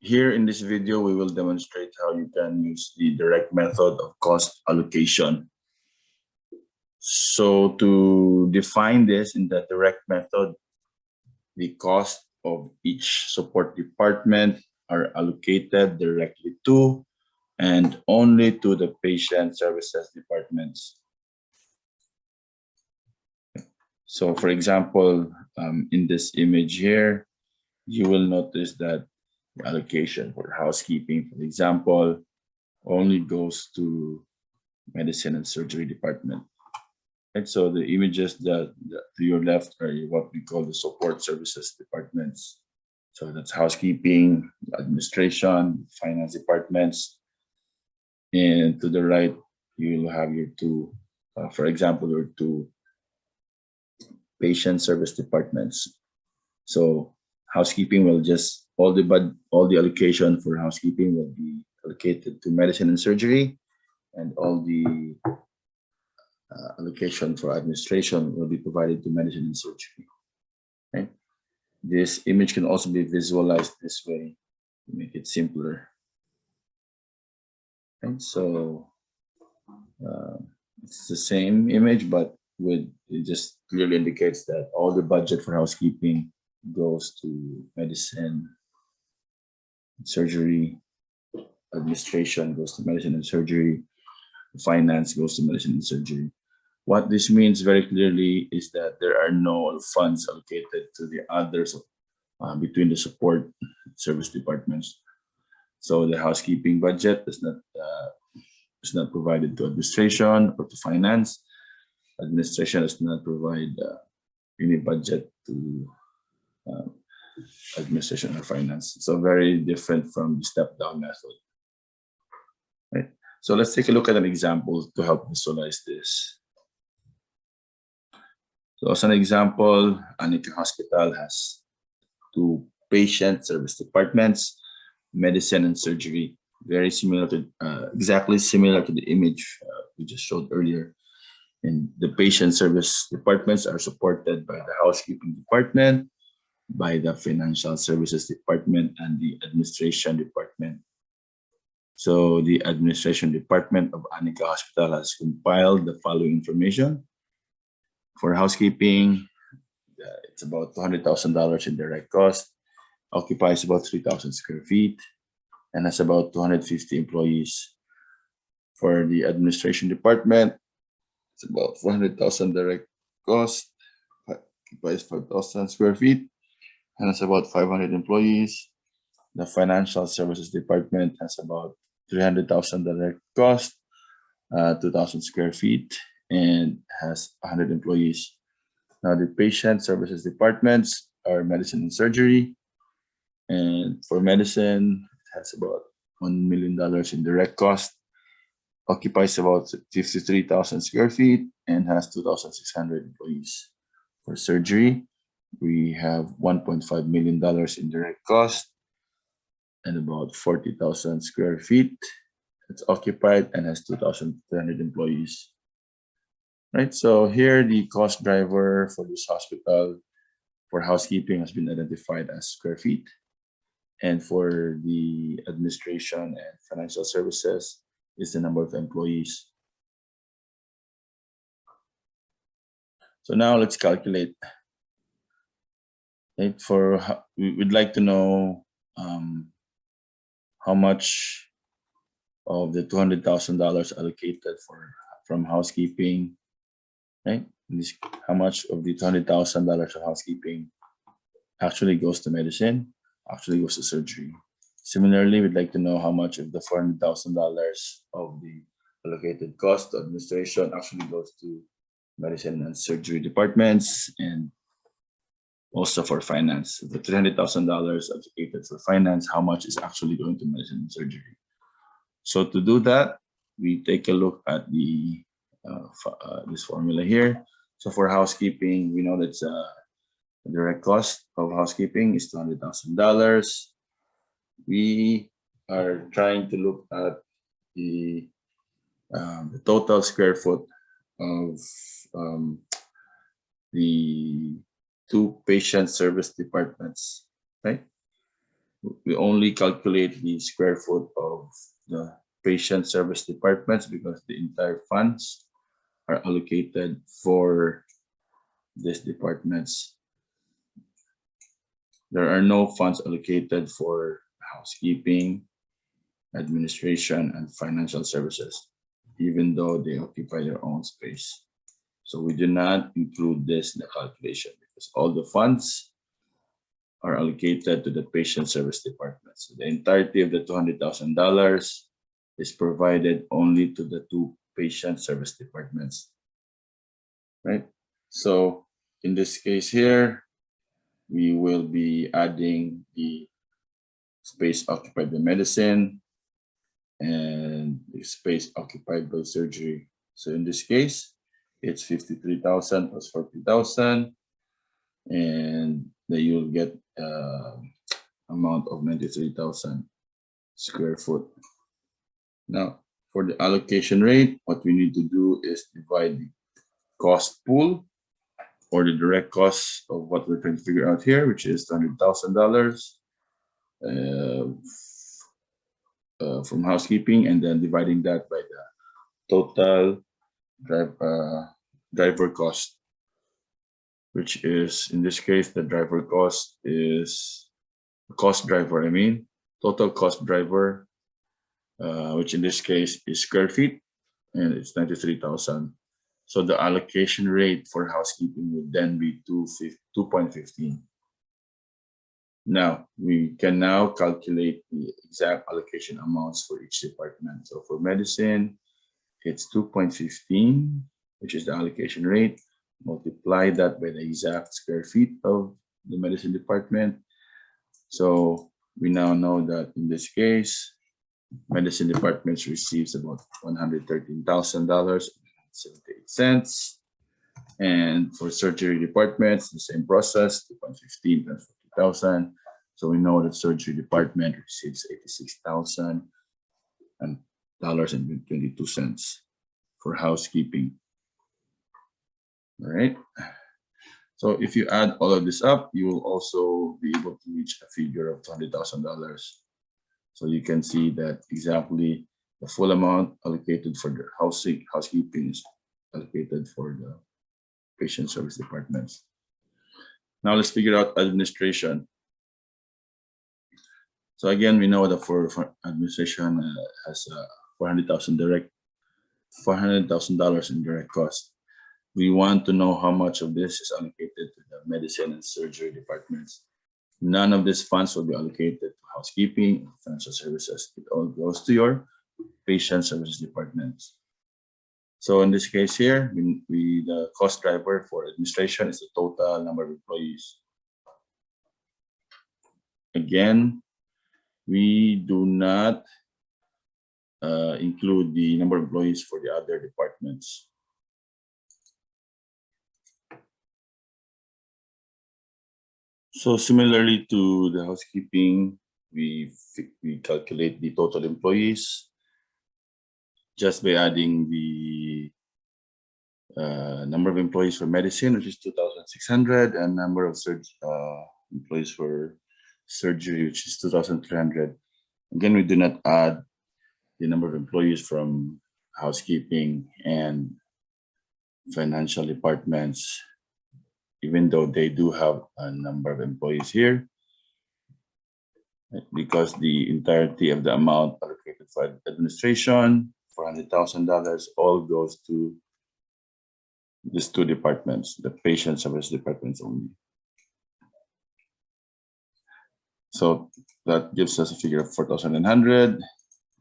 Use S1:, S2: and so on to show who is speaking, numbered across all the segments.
S1: Here in this video, we will demonstrate how you can use the direct method of cost allocation. So to define this in the direct method, the cost of each support department are allocated directly to and only to the patient services departments. So for example, in this image here, you will notice that the allocation for housekeeping, for example, only goes to medicine and surgery department. Right? So the images that to your left are what we call the support services departments. So that's housekeeping, administration, finance departments. And to the right, you'll have your two, for example, your two patient service departments. So housekeeping will just all the allocation for housekeeping will be allocated to medicine and surgery, and all the allocation for administration will be provided to medicine and surgery. Okay? This image can also be visualized this way to make it simpler. Okay? So it's the same image, but with it just clearly indicates that all the budget for housekeeping goes to medicine, surgery, administration goes to medicine and surgery, finance goes to medicine and surgery. What this means very clearly is that there are no funds allocated to the others between the support service departments. So the housekeeping budget is not provided to administration or to finance. Administration does not provide any budget to administration or finance. So very different from the step-down method. Right. So let's take a look at an example to help visualize this. So as an example, Anika Hospital has two patient service departments, medicine and surgery, very similar to, exactly similar to the image we just showed earlier. And the patient service departments are supported by the housekeeping department, by the financial services department, and the administration department. So the administration department of Anika Hospital has compiled the following information. For housekeeping, it's about $200,000 in direct cost, occupies about 3,000 square feet, and has about 250 employees. For the administration department, it's about 400,000 direct cost, occupies 5,000 square feet, and has about 500 employees. The financial services department has about 300,000 direct cost, 2,000 square feet, and has 100 employees. Now the patient services departments are medicine and surgery. And for medicine, it has about $1 million in direct cost, occupies about 53,000 square feet, and has 2,600 employees. For surgery, we have $1.5 million in direct cost and about 40,000 square feet. It's occupied and has 2,300 employees. Right, so here the cost driver for this hospital for housekeeping has been identified as square feet. And for the administration and financial services is the number of employees. So now let's calculate. Right, we'd like to know how much of the $200,000 allocated from housekeeping, right? How much of the $200,000 of housekeeping actually goes to medicine, actually goes to surgery. Similarly, we'd like to know how much of the $400,000 of the allocated cost to administration actually goes to medicine and surgery departments, and also for finance. The $300,000 allocated for finance, how much is actually going to medicine and surgery? So to do that, we take a look at the this formula here. So for housekeeping, we know that the direct cost of housekeeping is $200,000. We are trying to look at the total square foot of the two patient service departments, right? We only calculate the square foot of the patient service departments because the entire funds are allocated for these departments. There are no funds allocated for housekeeping, administration, and financial services, even though they occupy their own space. So we do not include this in the calculation because all the funds are allocated to the patient service department. So the entirety of the $200,000 is provided only to the two patient service departments, right? So in this case here, we will be adding the space occupied by medicine and the space occupied by surgery. So in this case, it's 53,000 plus 40,000, and then you'll get amount of 93,000 square foot. Now, for the allocation rate, what we need to do is divide the cost pool or the direct cost of what we're trying to figure out here, which is $200,000 from housekeeping, and then dividing that by the total driver cost, which is, in this case, the driver cost is cost driver, total cost driver, which in this case is square feet, and it's 93,000. So the allocation rate for housekeeping would then be 2.15. Now, we can now calculate the exact allocation amounts for each department. So for medicine, it's 2.15, which is the allocation rate. Multiply that by the exact square feet of the medicine department. So we now know that in this case, medicine department receives about $113,000.78. And for surgery departments, the same process, 2.15 times 50,000. So we know that surgery department receives $86,000.22 for housekeeping. All right. So if you add all of this up, you will also be able to reach a figure of $200,000. So you can see that exactly the full amount allocated for the housekeeping is allocated for the patient service departments. Now let's figure out administration. So again, we know that for administration has $400,000 in direct cost. We want to know how much of this is allocated to the medicine and surgery departments. None of these funds will be allocated to housekeeping and financial services. It all goes to your patient services departments. So in this case here, the cost driver for administration is the total number of employees. Again, we do not include the number of employees for the other departments. So similarly to the housekeeping, we calculate the total employees just by adding the number of employees for medicine, which is 2,600, and number of employees for surgery, which is 2,300. Again, we do not add the number of employees from housekeeping and financial departments, even though they do have a number of employees here, because the entirety of the amount allocated for administration, $400,000, all goes to these two departments, the patient service departments only. So that gives us a figure of 4,900.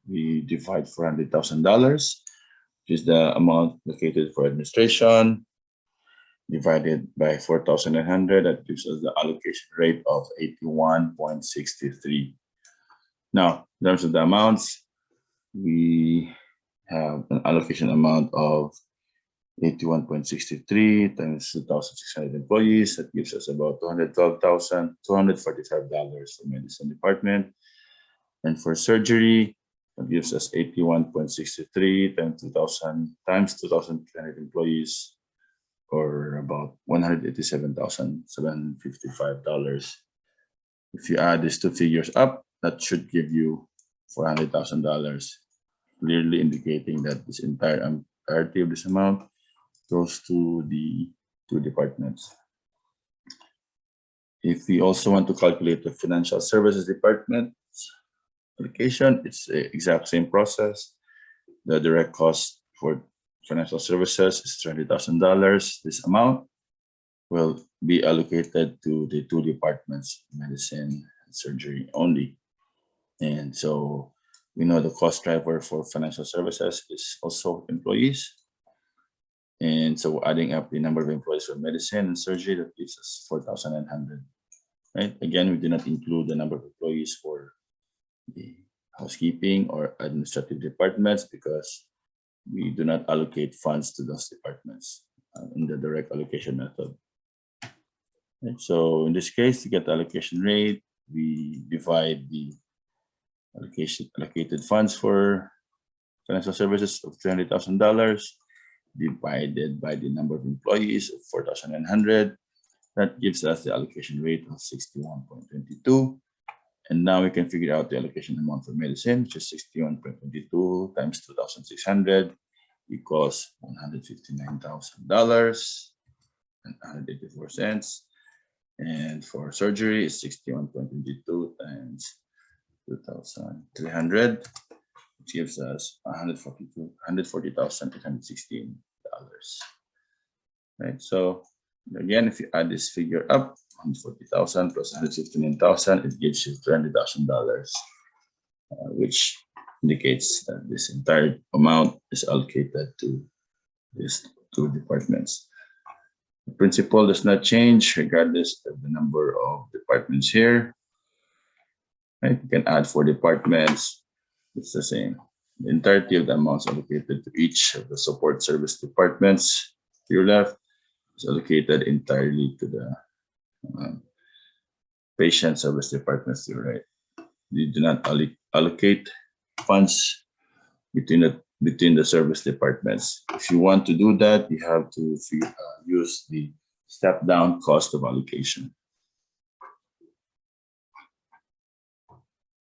S1: We divide $400,000, which is the amount allocated for administration, divided by 4,900. That gives us the allocation rate of 81.63. Now, in terms of the amounts, we have an allocation amount of 81.63 times 2,600 employees. That gives us about $212,245 for medicine department. And for surgery, that gives us 81.63 times 2,300 employees, or about $187,755. If you add these two figures up, that should give you $400,000, clearly indicating that this entirety of this amount goes to the two departments. If we also want to calculate the financial services department allocation, it's the exact same process. The direct cost for financial services is $20,000. This amount will be allocated to the two departments, medicine and surgery only. And so we know the cost driver for financial services is also employees. And so adding up the number of employees for medicine and surgery, that gives us 4,900. Right? Again, we do not include the number of employees for the housekeeping or administrative departments because we do not allocate funds to those departments in the direct allocation method. Right? So in this case, to get the allocation rate, we divide the allocated funds for financial services of $300,000 divided by the number of employees of 4,900. That gives us the allocation rate of 61.22. And now we can figure out the allocation amount for medicine, which is 61.22 times 2,600 equals $159,000 and 184 cents. And for surgery, it's 61.22 times 2,300, which gives us $140,816. Right. So again, if you add this figure up, 140,000 plus 159,000, it gives you $300,000, which indicates that this entire amount is allocated to these two departments. The principle does not change regardless of the number of departments here. Right? You can add 4 departments. It's the same. The entirety of the amounts allocated to each of the support service departments to your left is allocated entirely to the patient service departments to your right. You do not allocate funds between the service departments. If you want to do that, you have to use the step-down cost of allocation.